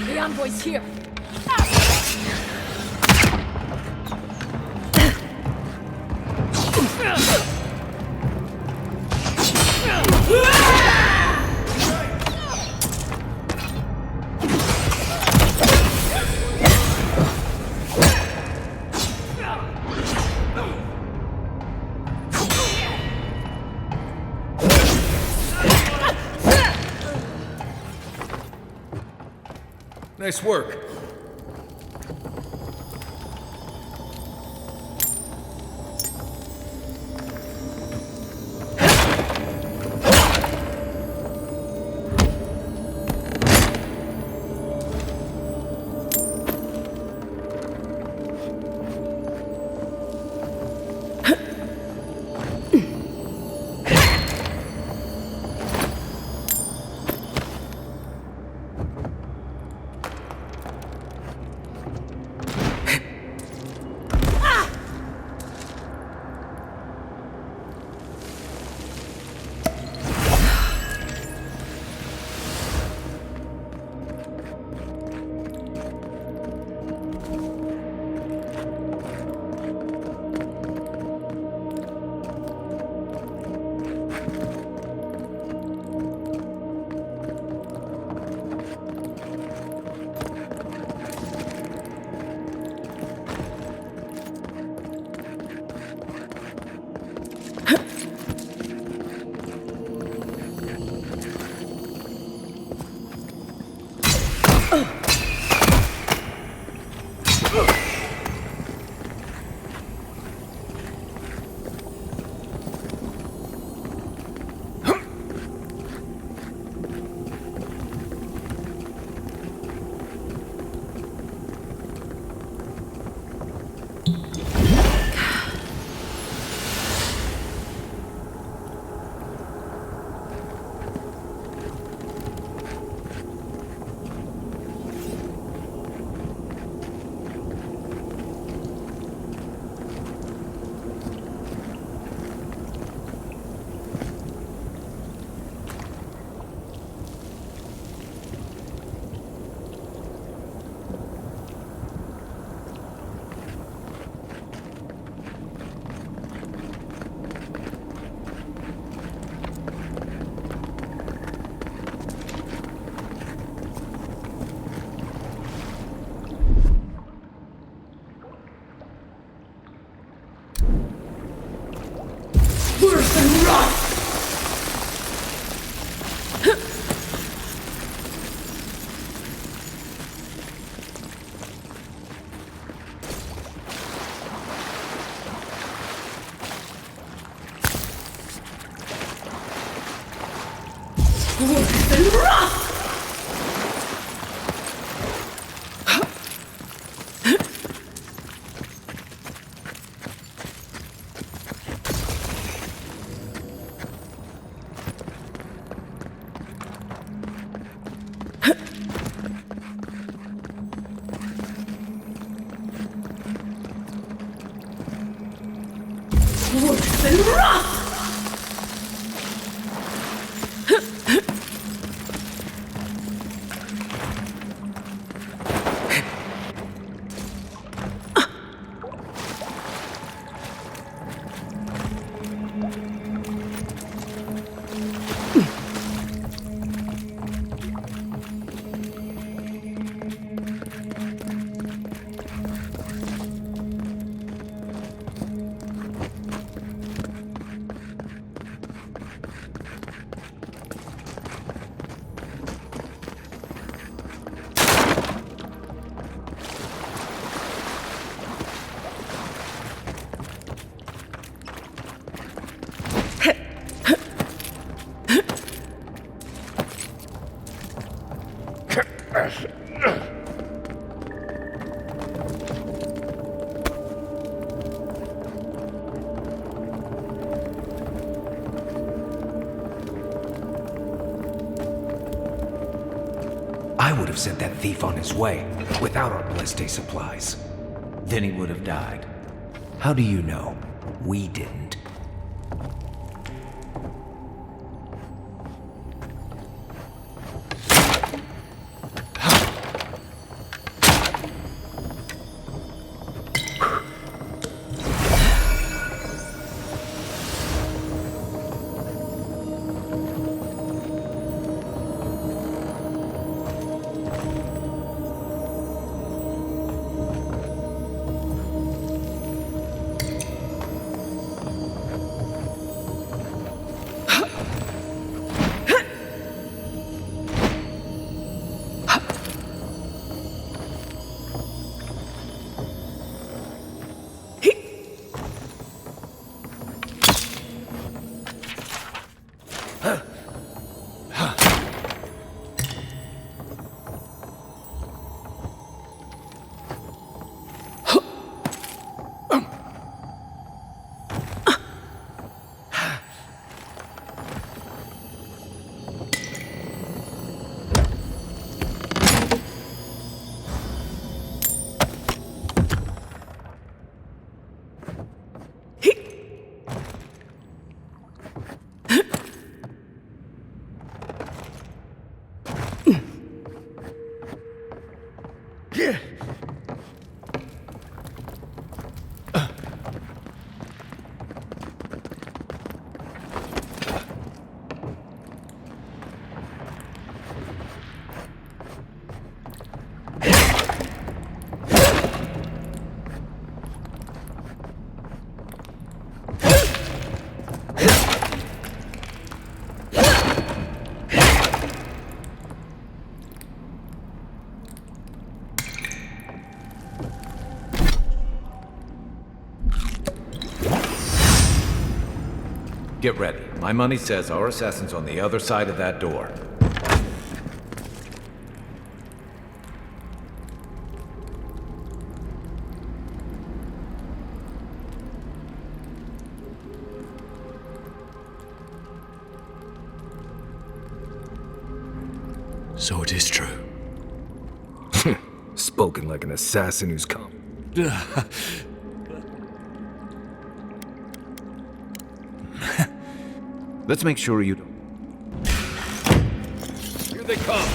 The envoy's here. Nice work. I would have sent that thief on his way without our blessed day supplies. then he would have died. How do you know? We didn't. Get ready. My money says our assassin's on the other side of that door. So it is true. Spoken like an assassin who's come. Let's make sure you don't. Here they come!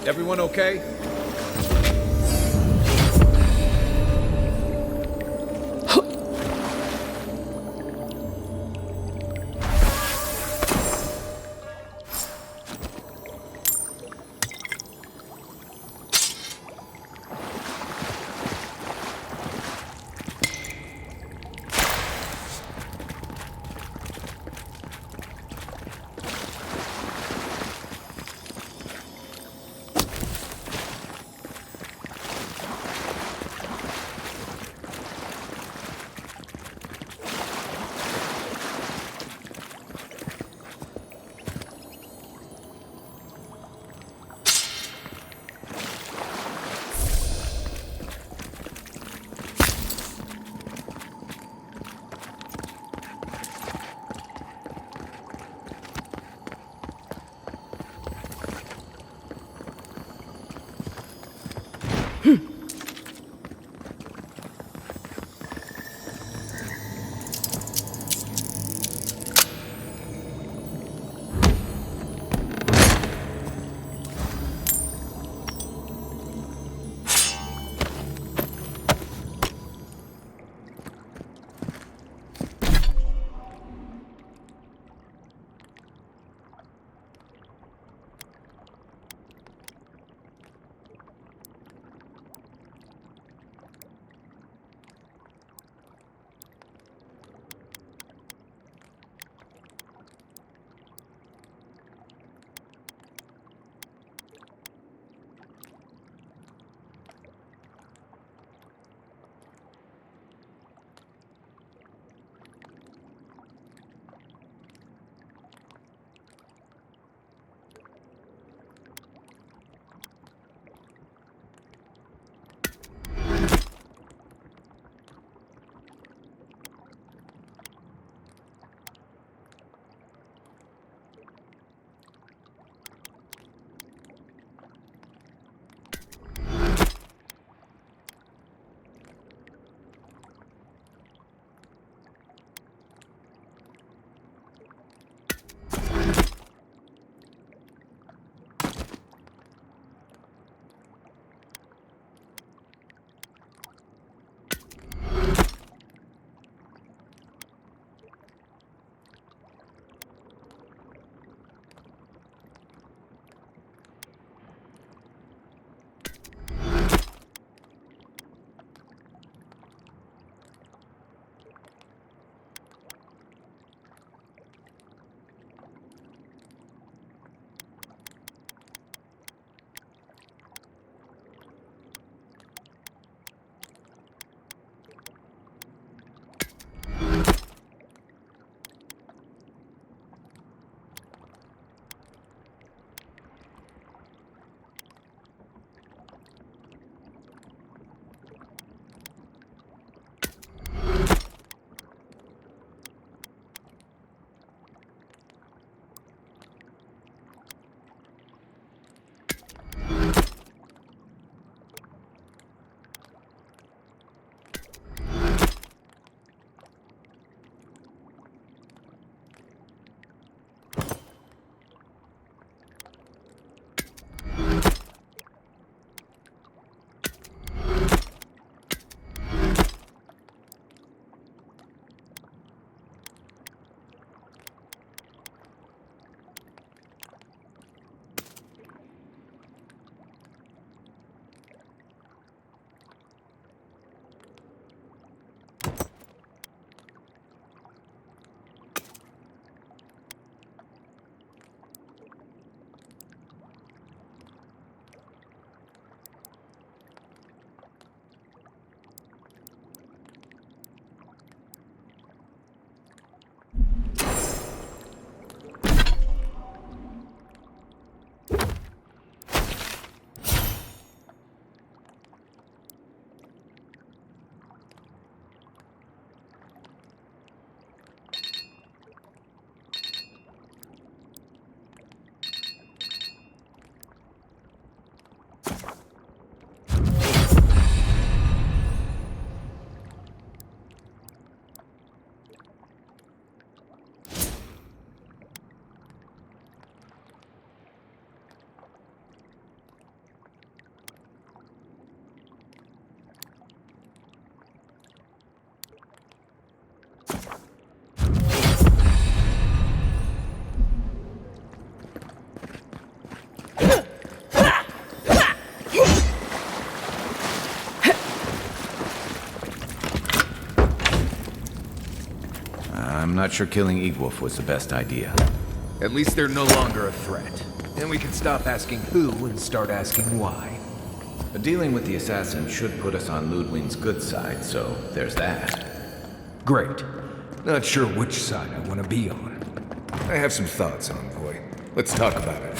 Everyone okay? I'm not sure killing Egwolf was the best idea. At least they're no longer a threat. And we can stop asking who and start asking why. Dealing with the assassin should put us on Ludwig's good side, so there's that. Great. Not sure which side I want to be on. I have some thoughts, Envoy. Let's talk about it.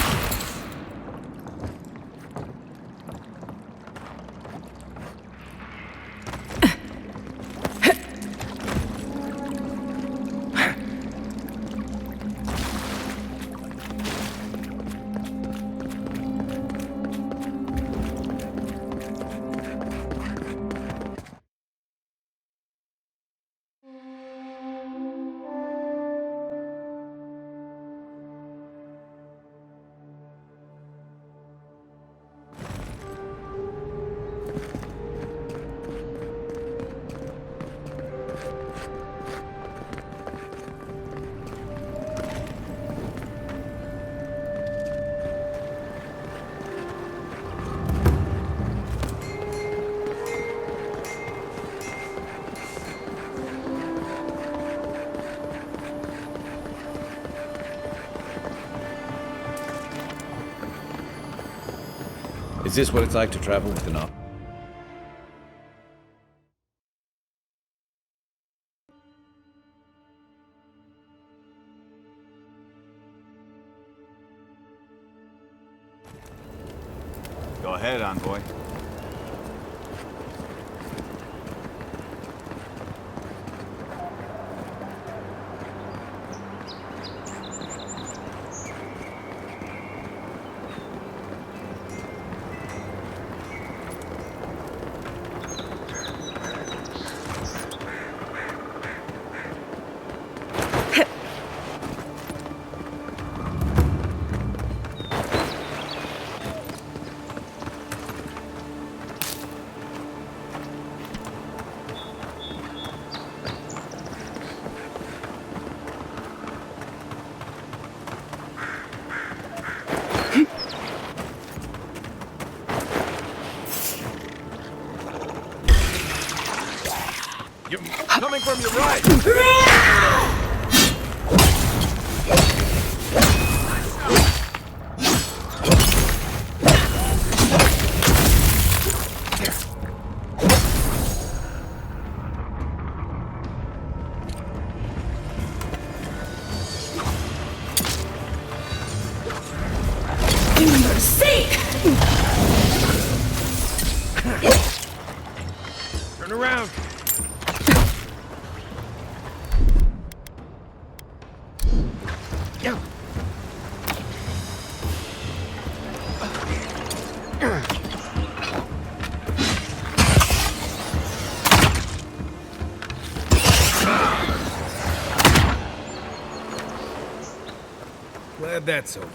Is this what it's like to travel with an op? Go ahead, Envoy. Coming from your right! Turn around! Glad that's over.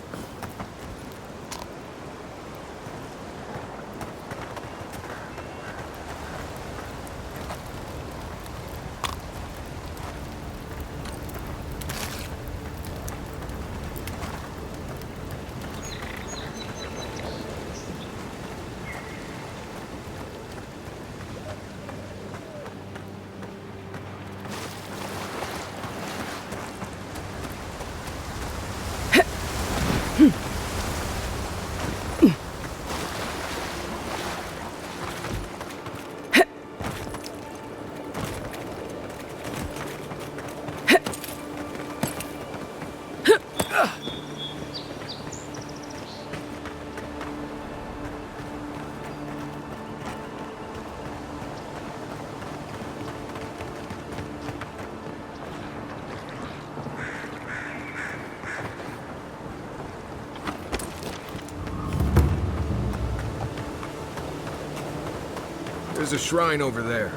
There's a shrine over there,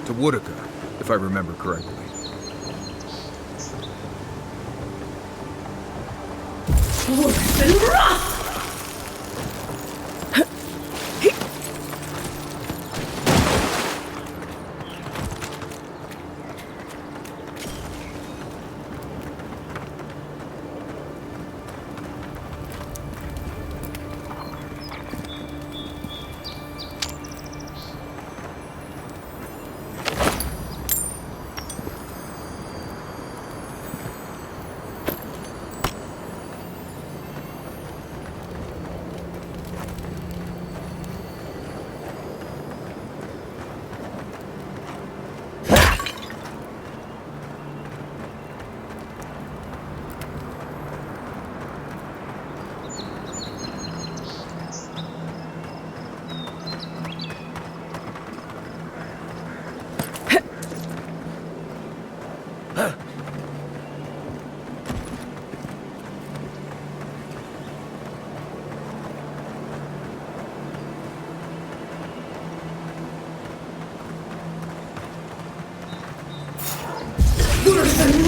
to Woodaka, if I remember correctly.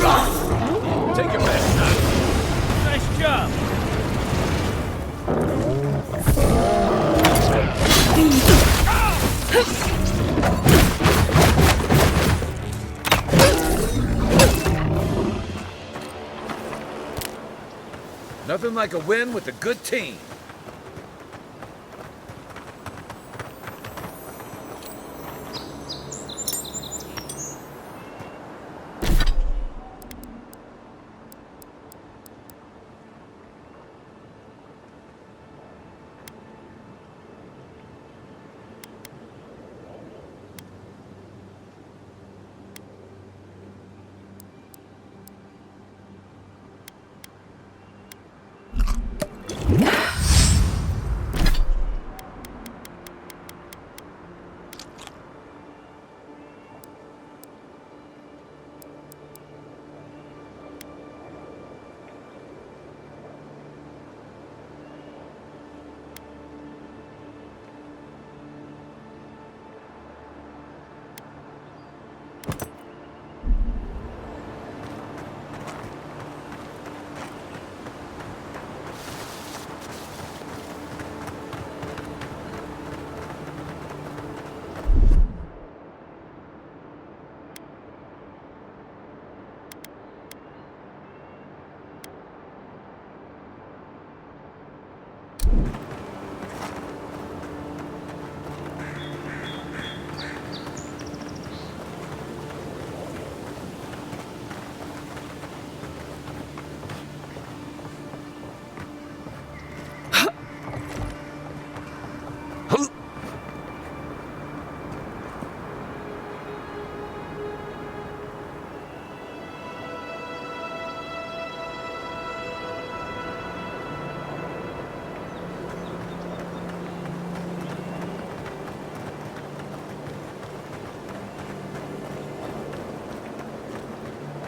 Take your best shot. Nice job! Nothing like a win with a good team.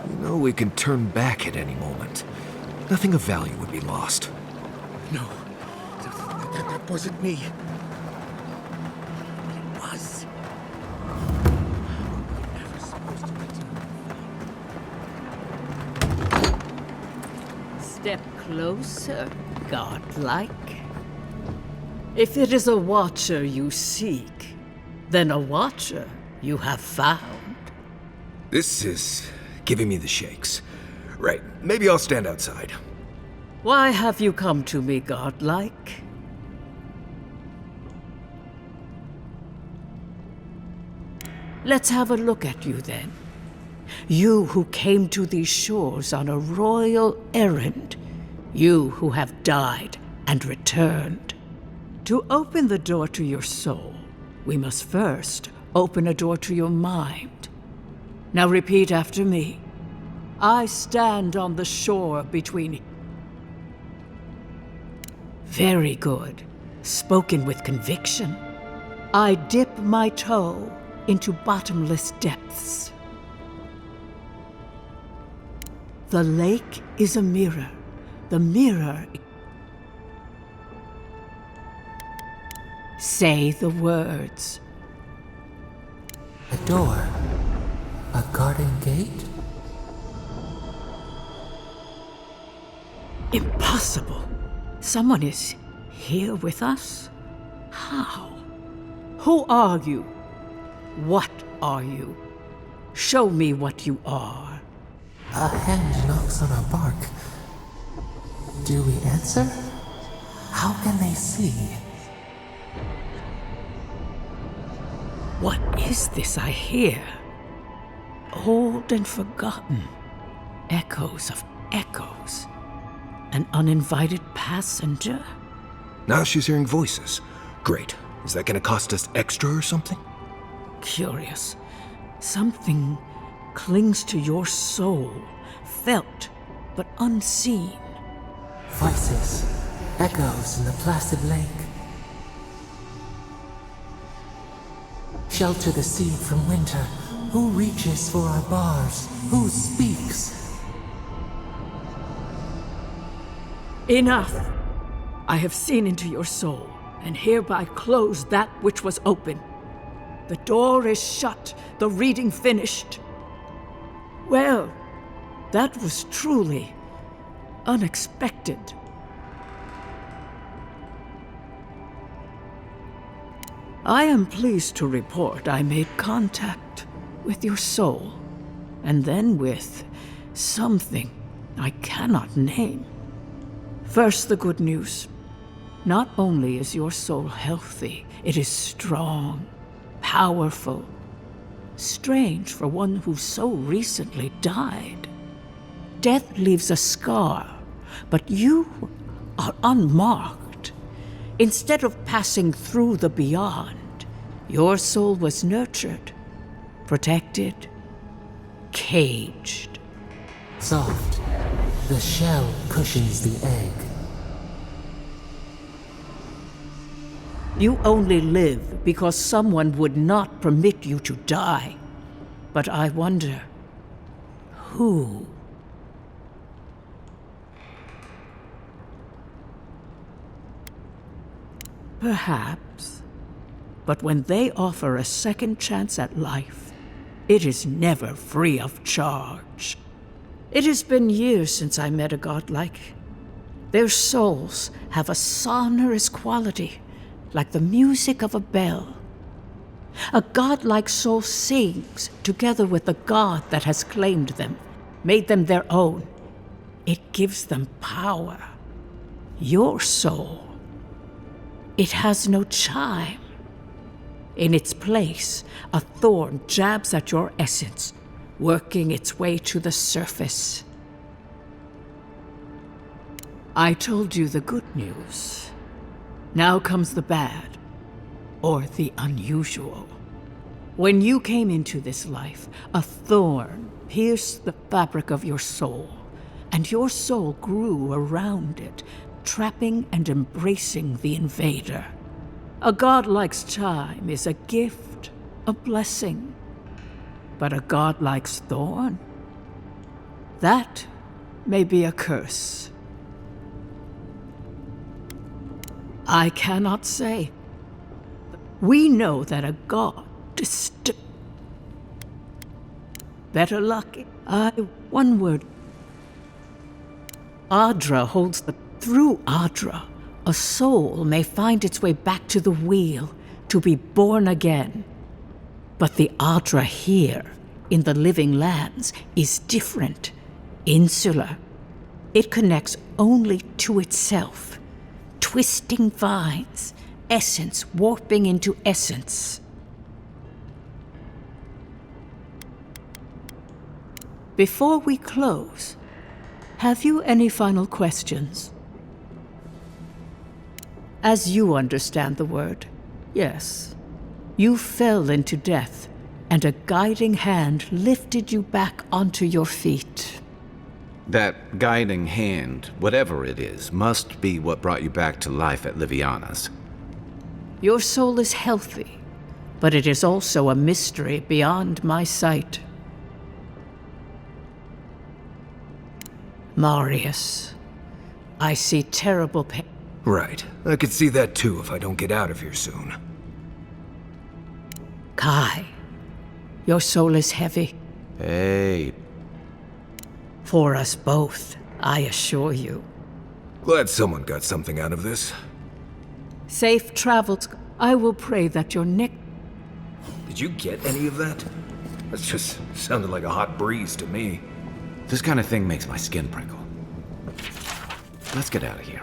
You know we can turn back at any moment. Nothing of value would be lost. No, that wasn't me. It was. Never supposed to return. Step closer, godlike. If it is a watcher you seek, then a watcher you have found. This is giving me the shakes. Right, maybe I'll stand outside. Why have you come to me, godlike? Let's have a look at you then. You who came to these shores on a royal errand. You who have died and returned. To open the door to your soul, we must first open a door to your mind. Now repeat after me. I stand on the shore between... Very good. Spoken with conviction. I dip my toe into bottomless depths. The lake is a mirror. The mirror... Say the words. A door? A garden gate? Impossible. Someone is here with us? How? Who are you? What are you? Show me what you are. A hand knocks on our bark. Do we answer? How can they see? What is this I hear? Old and forgotten. Echoes of echoes. An uninvited passenger? Now she's hearing voices. Great. Is that gonna cost us extra or something? Curious. Something clings to your soul, felt but unseen. Voices, echoes in the placid lake. Shelter the seed from winter. Who reaches for our bars? Who speaks? Enough! I have seen into your soul, and hereby close that which was open. The door is shut, the reading finished. Well, That was truly unexpected. I am pleased to report I made contact with your soul, and then with something I cannot name. First, the good news. Not only is your soul healthy, it is strong, powerful. Strange for one who so recently died. Death leaves a scar, but you are unmarked. Instead of passing through the beyond, your soul was nurtured, protected, caged. Soft. The shell cushions the egg. You only live because someone would not permit you to die. But I wonder, who? Perhaps. But when they offer a second chance at life, it is never free of charge. It has been years since I met a godlike. Their souls have a sonorous quality, like the music of a bell. A godlike soul sings together with the god that has claimed them, made them their own. It gives them power. Your soul, it has no chime. In its place, a thorn jabs at your essence, working its way to the surface. I told you the good news. Now comes the bad, or the unusual. When you came into this life, a thorn pierced the fabric of your soul, and your soul grew around it, trapping and embracing the invader. A godlike's chime is a gift, a blessing. But a godlike's thorn? That may be a curse. I cannot say. We know that a god better luck. One word. Adra holds the... Through Adra, a soul may find its way back to the wheel, to be born again. But the Adra here, in the living lands, is different, insular. It connects only to itself. Twisting vines, essence warping into essence. Before we close, have you any final questions? As you understand the word, yes. You fell into death, and a guiding hand lifted you back onto your feet. That guiding hand, whatever it is, must be what brought you back to life at Liviana's. Your soul is healthy, but it is also a mystery beyond my sight. Marius, I see terrible pain. Right. I could see that too if I don't get out of here soon. Kai, your soul is heavy. Hey. For us both, I assure you. Glad someone got something out of this. Safe travels. I will pray that your neck... Did you get any of that? That just sounded like a hot breeze to me. This kind of thing makes my skin prickle. Let's get out of here.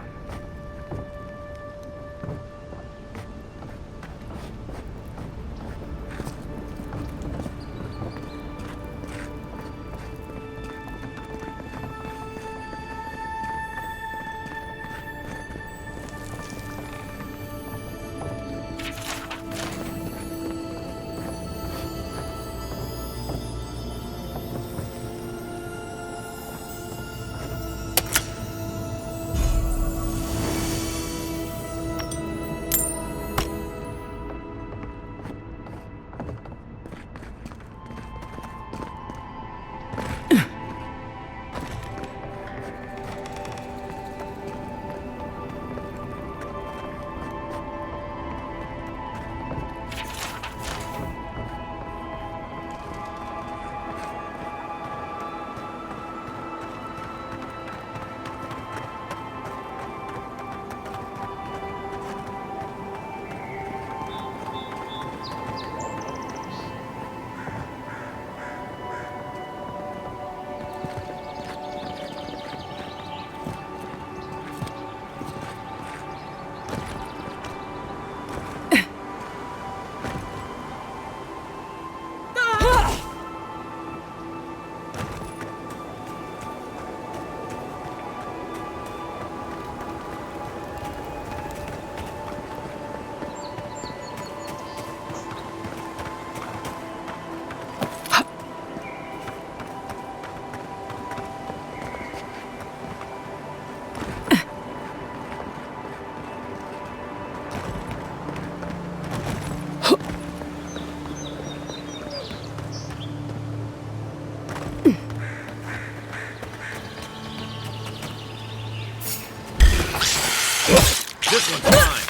This one's mine.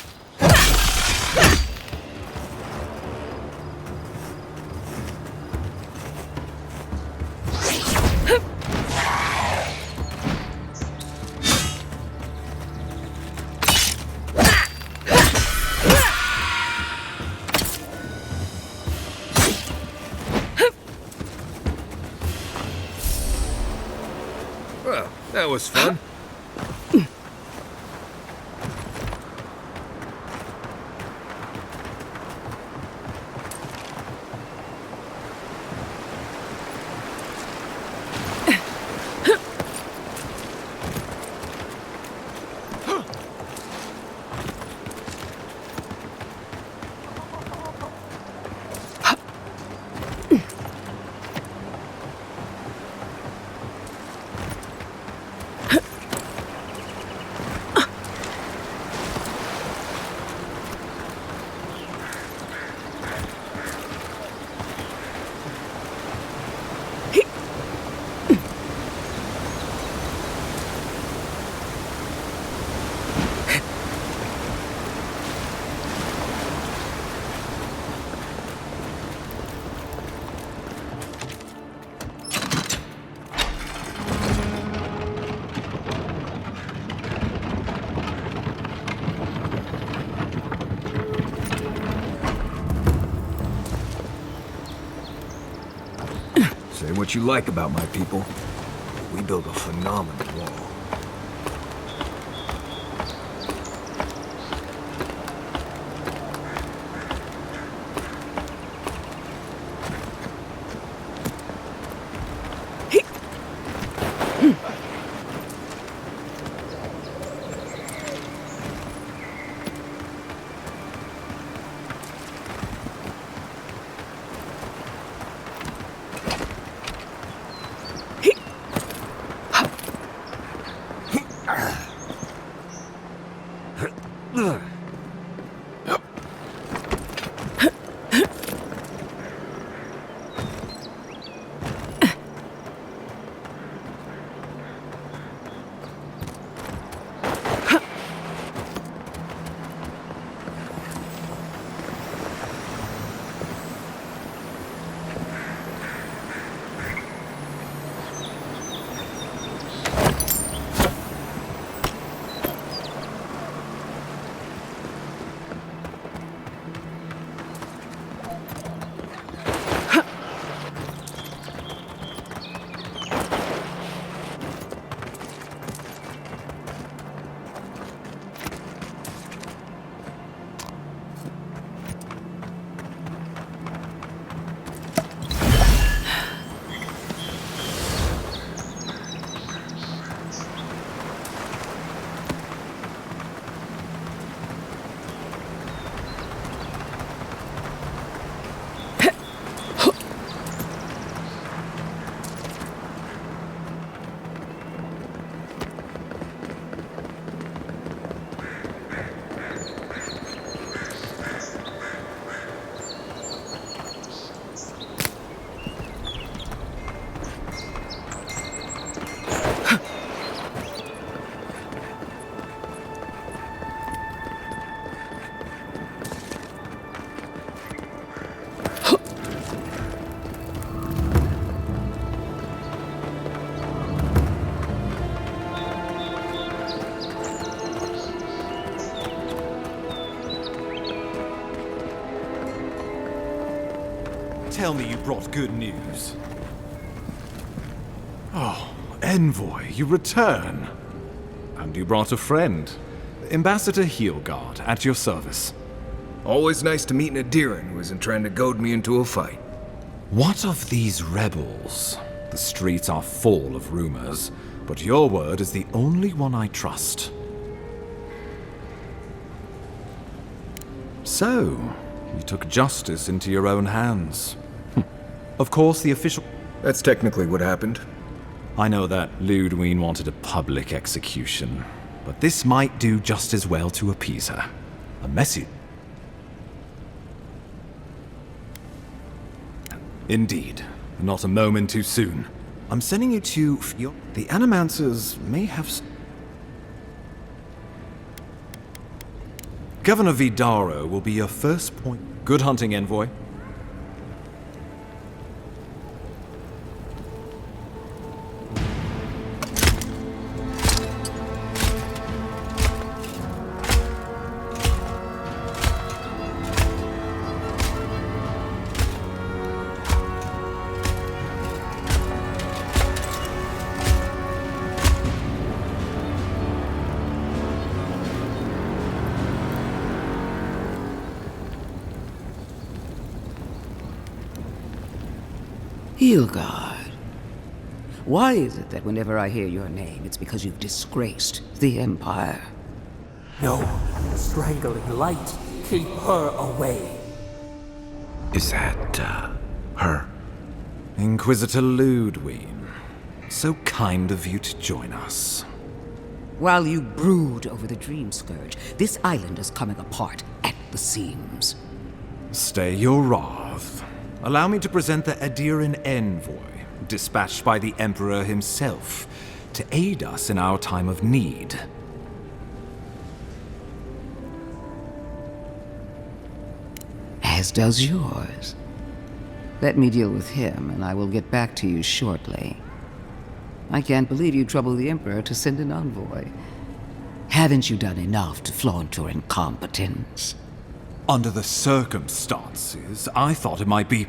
Well, that was fun. Say what you like about my people. We build a phenomenal wall. Tell me you brought good news. Oh, Envoy, you return. And you brought a friend. Ambassador Heelguard, at your service. Always nice to meet an Adiran who isn't trying to goad me into a fight. What of these rebels? The streets are full of rumors, but your word is the only one I trust. So, you took justice into your own hands. Of course, the official... That's technically what happened. I know that Ludwine wanted a public execution, but this might do just as well to appease her. A message. Indeed. Not a moment too soon. I'm sending you to... The Animancers may have... Governor Vidaro will be your first point. Good hunting, envoy. Hilgard. Why is it that whenever I hear your name, it's because you've disgraced the Empire? No, strangling light. Keep her away. Is that, her? Inquisitor Ludwig. So kind of you to join us. While you brood over the Dream Scourge, this island is coming apart at the seams. Stay your wrath. Allow me to present the Adiran envoy, dispatched by the Emperor himself, to aid us in our time of need. As does yours. Let me deal with him, and I will get back to you shortly. I can't believe you troubled the Emperor to send an envoy. Haven't you done enough to flaunt your incompetence? Under the circumstances, I thought it might be...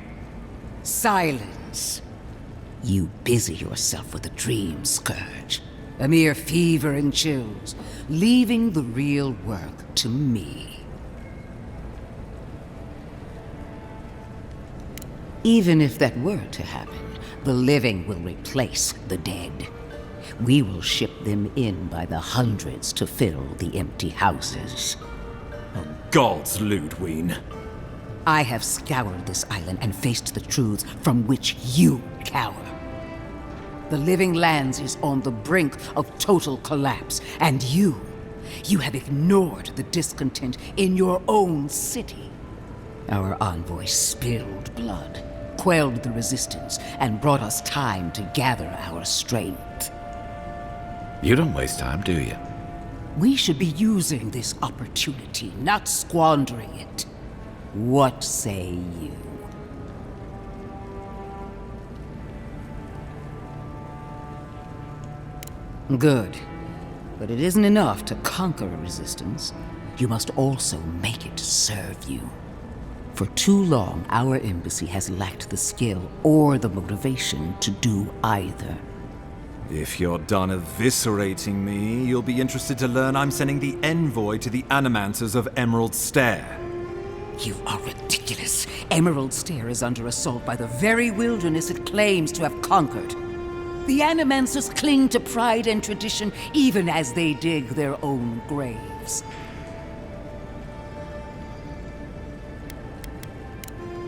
Silence! You busy yourself with the Dream Scourge. A mere fever and chills, leaving the real work to me. Even if that were to happen, the living will replace the dead. We will ship them in by the hundreds to fill the empty houses. Oh, gods, Ludwig. I have scoured this island and faced the truths from which you cower. The Living Lands is on the brink of total collapse, and you have ignored the discontent in your own city. Our envoy spilled blood, quelled the resistance, and brought us time to gather our strength. You don't waste time, do you? We should be using this opportunity, not squandering it. What say you? Good. But it isn't enough to conquer a resistance. You must also make it serve you. For too long, our embassy has lacked the skill or the motivation to do either. If you're done eviscerating me, you'll be interested to learn I'm sending the envoy to the Animancers of Emerald Stair. You are ridiculous. Emerald Stair is under assault by the very wilderness it claims to have conquered. The Animancers cling to pride and tradition even as they dig their own graves.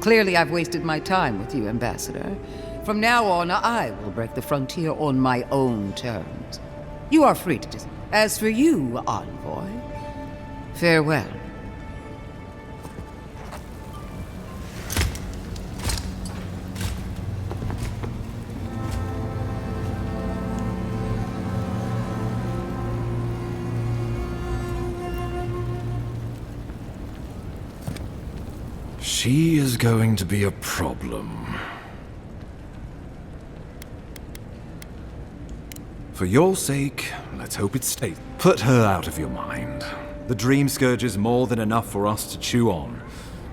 Clearly, I've wasted my time with you, Ambassador. From now on, I will break the frontier on my own terms. You are free to dis- As for you, envoy, farewell. She is going to be a problem. For your sake, let's hope it stays. Put her out of your mind. The Dream Scourge is more than enough for us to chew on,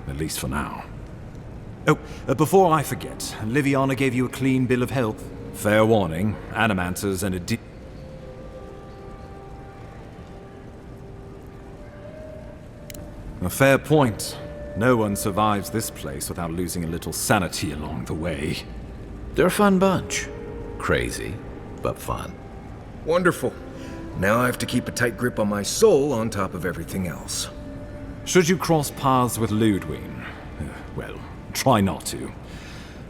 at least for now. Oh, before I forget, Liviana gave you a clean bill of health. Fair warning, Animancers and a fair point. No one survives this place without losing a little sanity along the way. They're a fun bunch. Crazy, but fun. Wonderful. Now I have to keep a tight grip on my soul on top of everything else. Should you cross paths with Ludwig, well, try not to.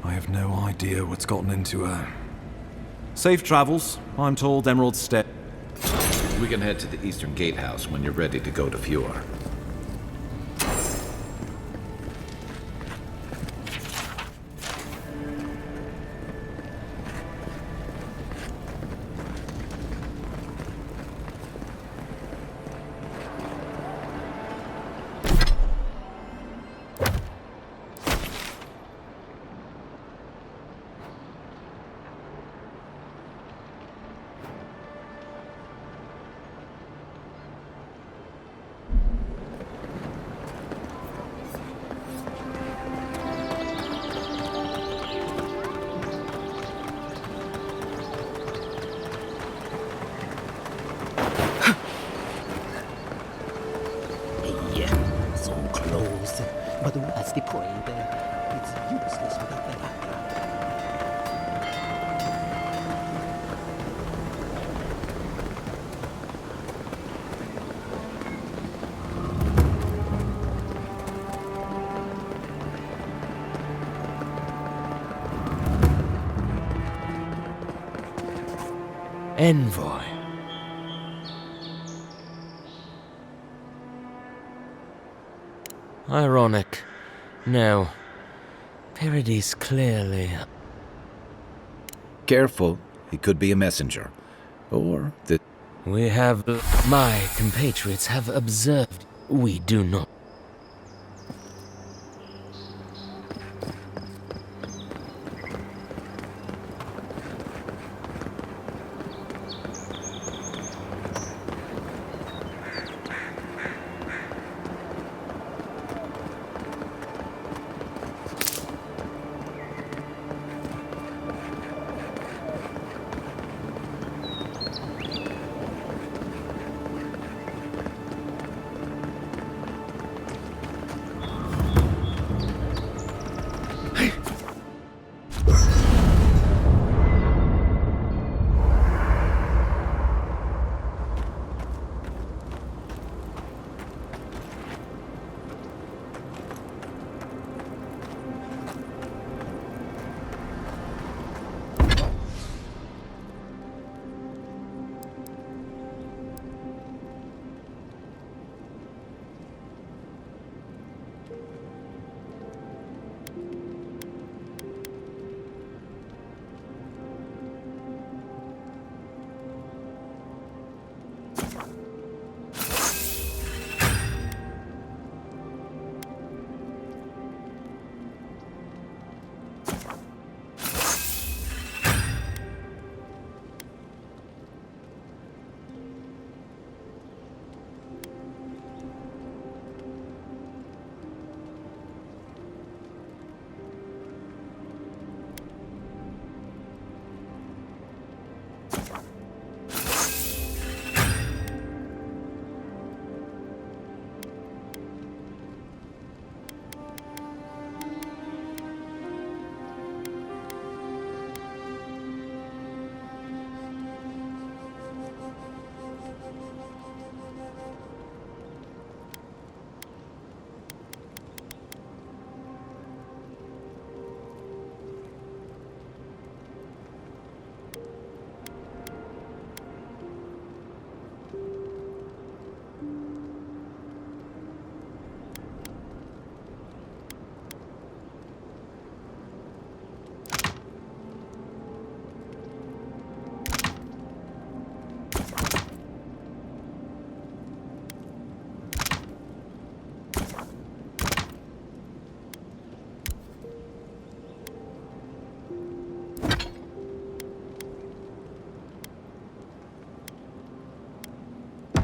I have no idea what's gotten into her. Safe travels. I'm told Emerald Stair. We can head to the Eastern Gatehouse when you're ready to go to Fjord. Envoy. Ironic. No. Paradis clearly... Careful, he could be a messenger. Or the... We have... My compatriots have observed. We do not.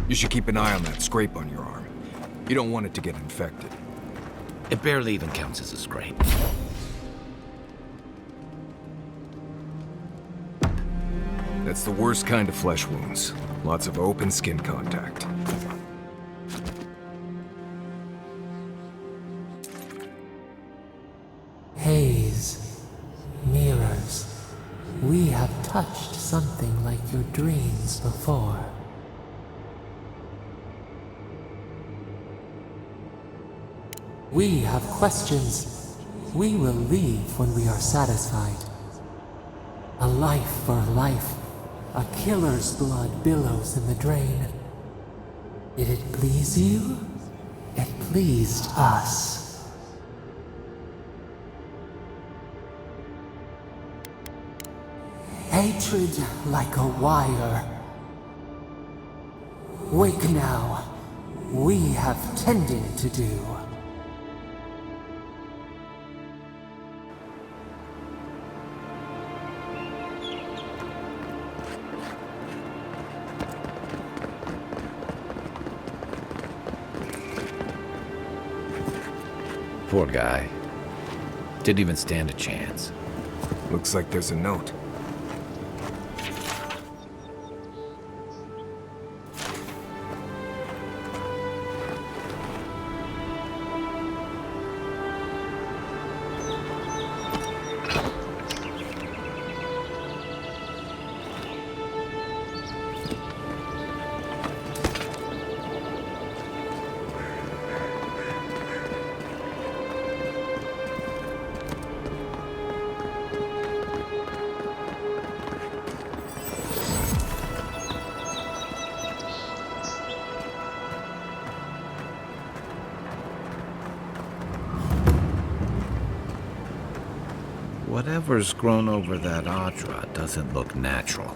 You should keep an eye on that scrape on your arm. You don't want it to get infected. It barely even counts as a scrape. That's the worst kind of flesh wounds. Lots of open skin contact. Haze, mirrors. We have touched something like your dreams before. We have questions. We will leave when we are satisfied. A life for a life. A killer's blood billows in the drain. Did it please you? It pleased us. Hatred like a wire. Wake now. We have tending to do. Poor guy. Didn't even stand a chance. Looks like there's a note. Whatever's grown over that Audra doesn't look natural.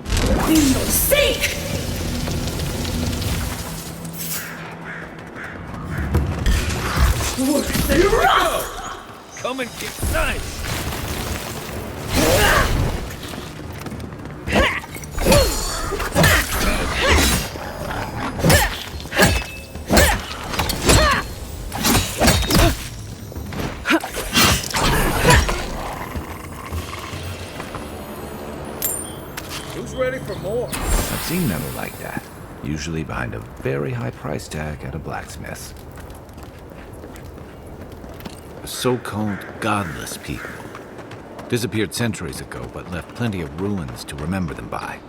For your sake! Worth the rough! Come and get nice! Who's ready for more? I've seen metal like that, usually behind a very high price tag at a blacksmith's. The so-called godless people. Disappeared centuries ago, but left plenty of ruins to remember them by.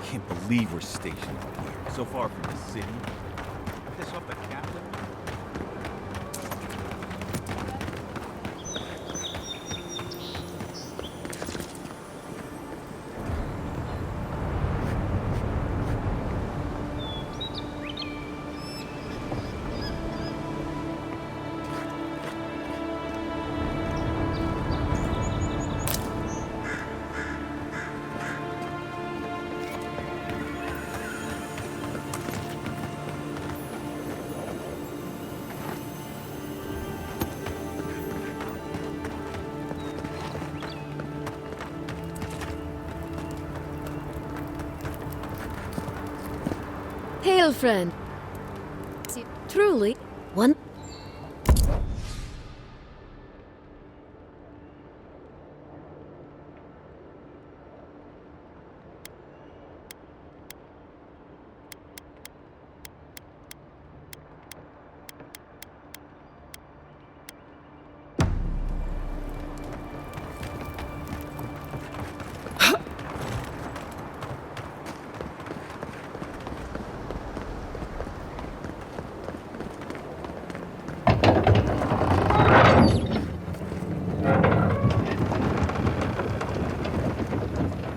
Can't believe we're stationed here, so far from the city. Piss off the captain. Hail, friend. Truly, one.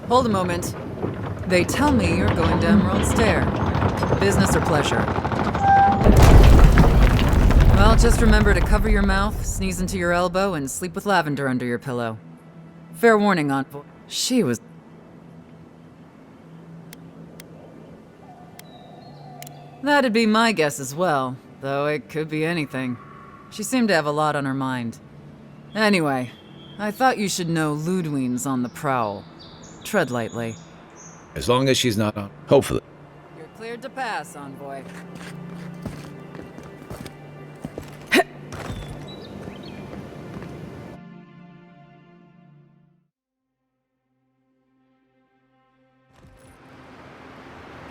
Hold a moment. They tell me you're going to Emerald Stair. Business or pleasure? Well, just remember to cover your mouth, sneeze into your elbow, and sleep with lavender under your pillow. Fair warning, Envoy. She was... That'd be my guess as well, though it could be anything. She seemed to have a lot on her mind. Anyway, I thought you should know Ludwine's on the prowl. Tread lightly. As long as she's not on. Hopefully. You're cleared to pass, Envoy.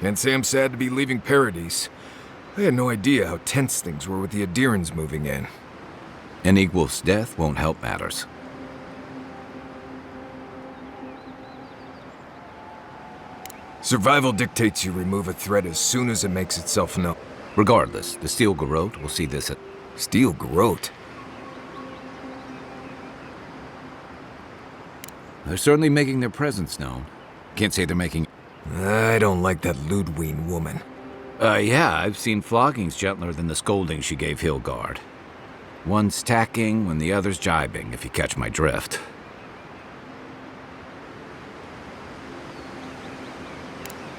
Can't say I'm sad to be leaving Paradise. I had no idea how tense things were with the Adirans moving in. An equal's death won't help matters. Survival dictates you remove a threat as soon as it makes itself known. Regardless, the Steel Garrote will see this at... Steel Garrote? They're certainly making their presence known. Can't say they're making... I don't like that Ludwine woman. Yeah, I've seen floggings gentler than the scolding she gave Hilgard. One's tacking when the other's jibing, if you catch my drift.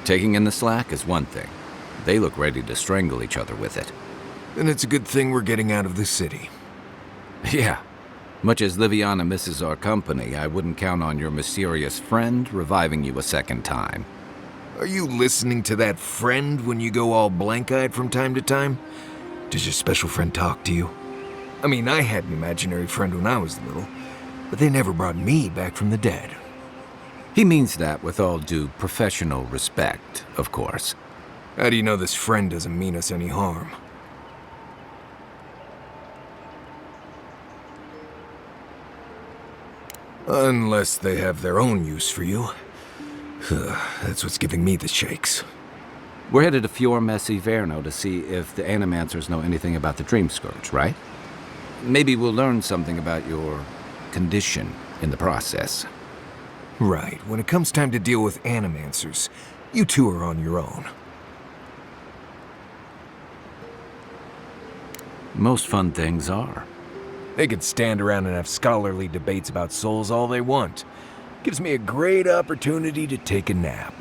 Taking in the slack is one thing. They look ready to strangle each other with it. Then it's a good thing we're getting out of the city. Yeah. Much as Liviana misses our company, I wouldn't count on your mysterious friend reviving you a second time. Are you listening to that friend when you go all blank-eyed from time to time? Does your special friend talk to you? I mean, I had an imaginary friend when I was little, but they never brought me back from the dead. He means that with all due professional respect, of course. How do you know this friend doesn't mean us any harm? Unless they have their own use for you. That's what's giving me the shakes. We're headed to Fior Messi Verno to see if the Animancers know anything about the Dream Scourge, right? Maybe we'll learn something about your condition. in the process. Right, when it comes time to deal with animancers, you two are on your own. Most fun things are. They could stand around and have scholarly debates about souls all they want. Gives me a great opportunity to take a nap.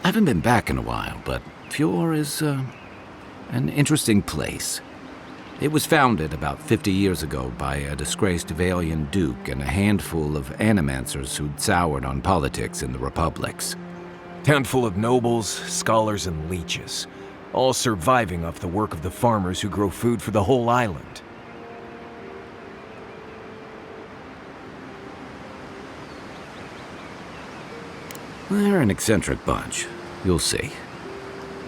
I haven't been back in a while, but Fjord is an interesting place. It was founded about 50 years ago by a disgraced Valian duke and a handful of animancers who'd soured on politics in the republics. Town full of nobles, scholars, and leeches, all surviving off the work of the farmers who grow food for the whole island. They're an eccentric bunch. You'll see.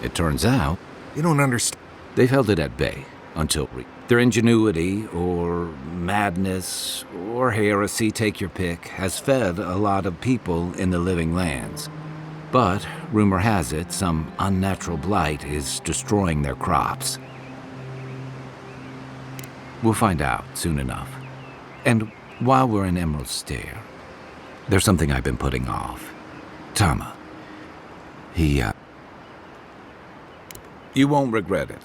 It turns out... You don't understand. They've held it at bay until their ingenuity, or madness, or heresy, take your pick, has fed a lot of people in the living lands. But, rumor has it, some unnatural blight is destroying their crops. We'll find out soon enough. And while we're in Emerald Stair, there's something I've been putting off. Tama. You won't regret it.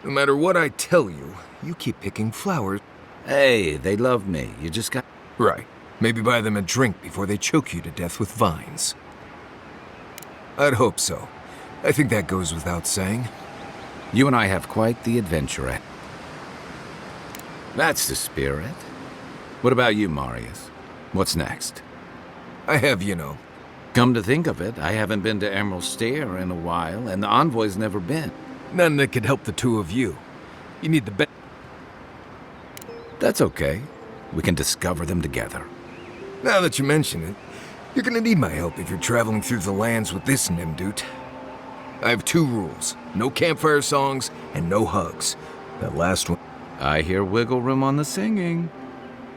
No matter what I tell you, you keep picking flowers. Hey, they love me. You just got... Right. Maybe buy them a drink before they choke you to death with vines. I'd hope so. I think that goes without saying. You and I have quite the adventure. That's the spirit. What about you, Marius? What's next? I have, you know. Come to think of it, I haven't been to Emerald Stair in a while, and the envoy's never been. None that could help the two of you. You need the best. That's okay. We can discover them together. Now that you mention it, you're gonna need my help if you're traveling through the lands with this Nimdut. I have 2 rules. No campfire songs, and no hugs. That last one... I hear wiggle room on the singing.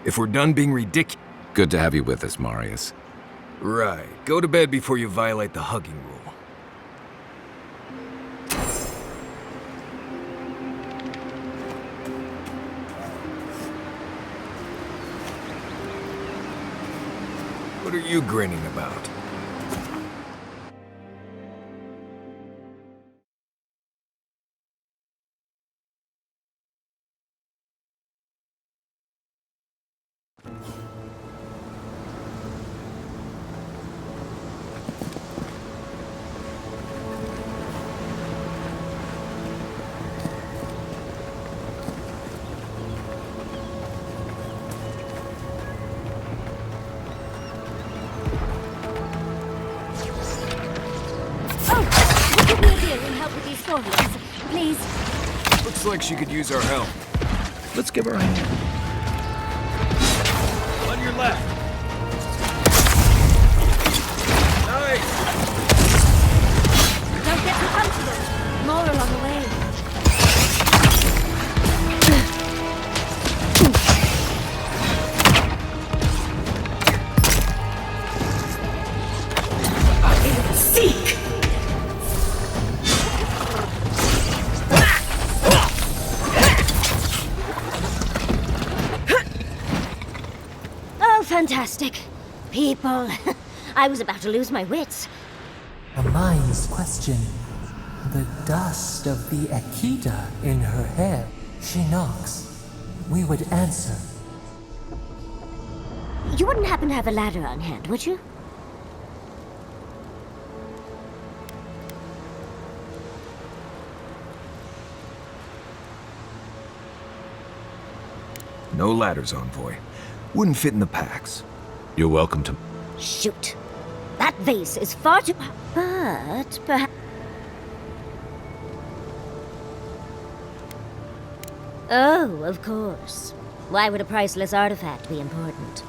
If we're done being ridiculous... Good to have you with us, Marius. Right. Go to bed before you violate the hugging rule. What are you grinning about? Please. Looks like she could use our help. Let's give her a hand. On your left. Nice. Don't get too comfortable. More along the way. Seek! Fantastic. People. I was about to lose my wits. A mind's question. The dust of the Akita in her hair. She knocks. We would answer. You wouldn't happen to have a ladder on hand, would you? No ladders, envoy. Wouldn't fit in the packs. You're welcome to... Shoot. That vase is far too... But perhaps... Oh, of course. Why would a priceless artifact be important?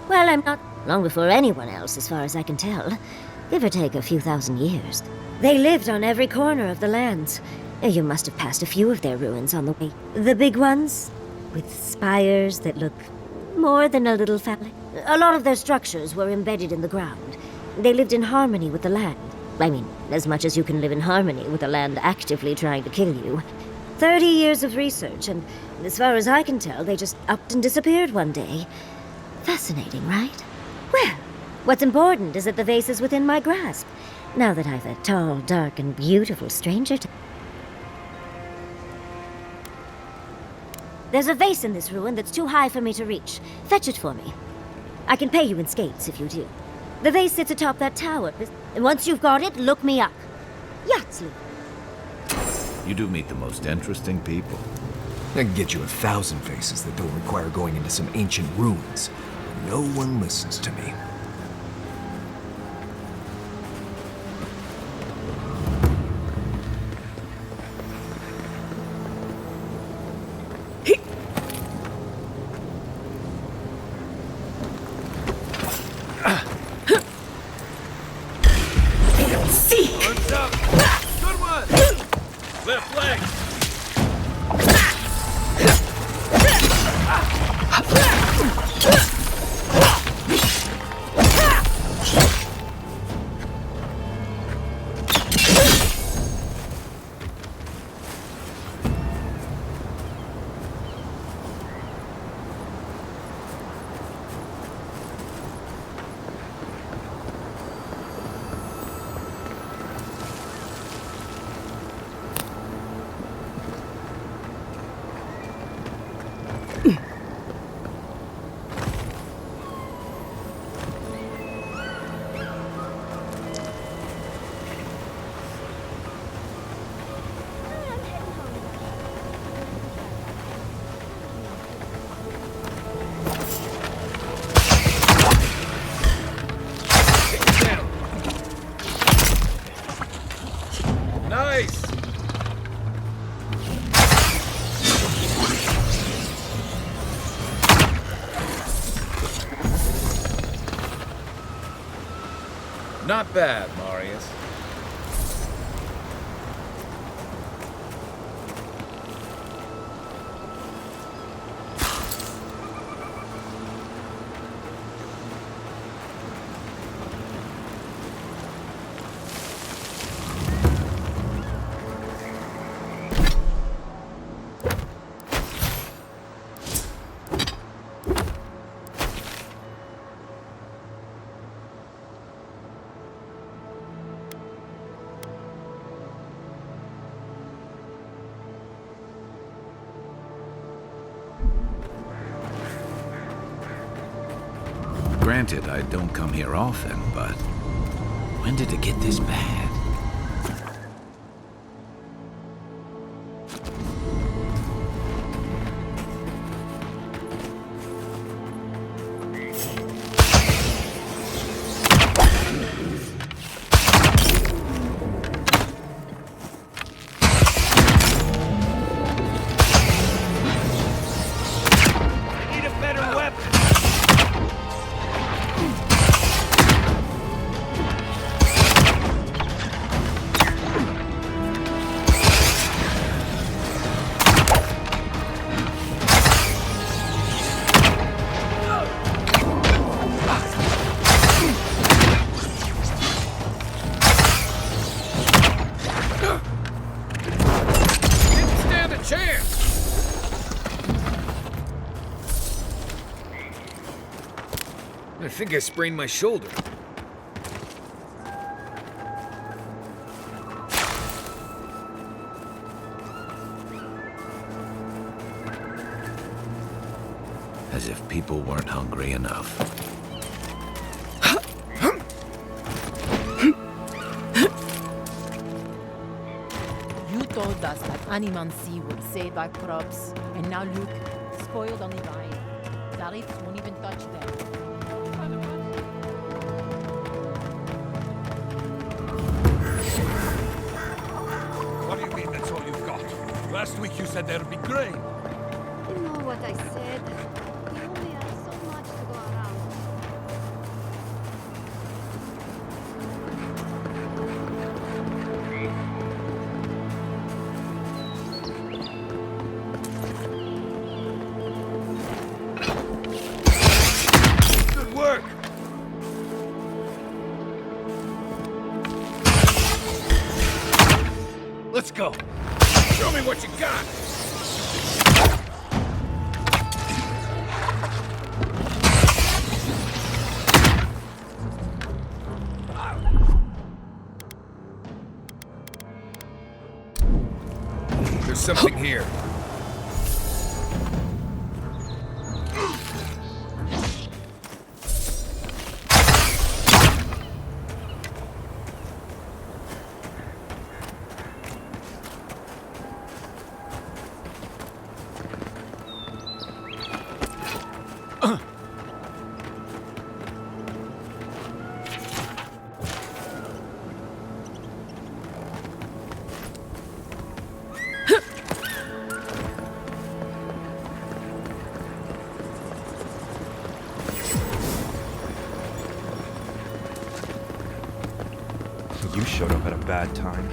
Well, I'm not... Long before anyone else, as far as I can tell. Give or take a few thousand years. They lived on every corner of the lands. You must have passed a few of their ruins on the way. The big ones, with spires that look... more than a little family. A lot of their structures were embedded in the ground. They lived in harmony with the land. I mean, as much as you can live in harmony with the land actively trying to kill you. 30 years of research, and as far as I can tell, they just upped and disappeared one day. Fascinating, right? Well, what's important is that the vase is within my grasp, now that I've a tall, dark, and beautiful stranger to... There's a vase in this ruin that's too high for me to reach. Fetch it for me. I can pay you in skates if you do. The vase sits atop that tower, and once you've got it, look me up. Yahtzee. You do meet the most interesting people. I can get you 1,000 vases that don't require going into some ancient ruins. No one listens to me. Arms up. Good one. Left leg. Nice! Not bad, Marius. Granted, I don't come here often, but when did it get this bad? Need a better weapon. Didn't stand a chance. I think I sprained my shoulder. As if people weren't hungry enough. You told us that animancy would save our crops, and now look, spoiled on the vine. Tariffs won't even touch them. What do you mean that's all you've got? Last week you said there'd be grain. You know what I said. We only have so much to go around. Good work. Let's go. Show me what you got. There's something here. You showed up at a bad time.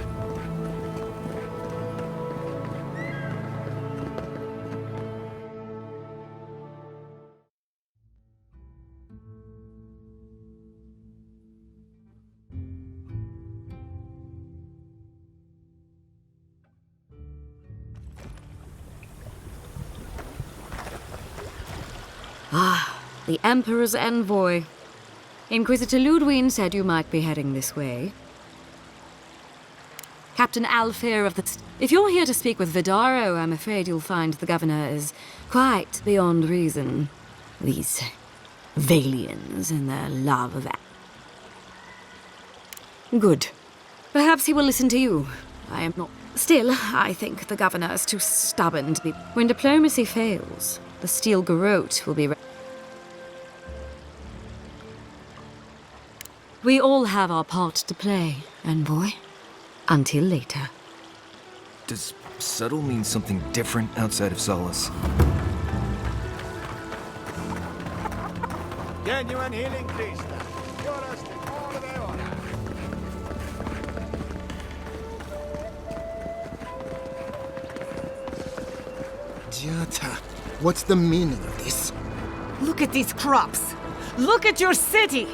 Ah, the Emperor's envoy. Inquisitor Ludwig said you might be heading this way. Captain Alfir of the... If you're here to speak with Vidaro, I'm afraid you'll find the governor is quite beyond reason. These Valians and their love of... Good. Perhaps he will listen to you. I am not... Still, I think the governor is too stubborn to be... When diplomacy fails, the Steel Garrote will be... We all have our part to play, envoy. Until later. Does subtle mean something different outside of Solace? Genuine healing priest. Jata, what's the meaning of this? Look at these crops. Look at your city.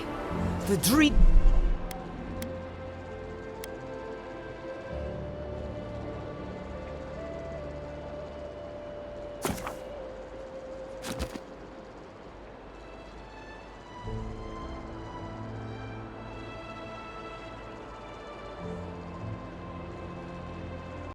The dream...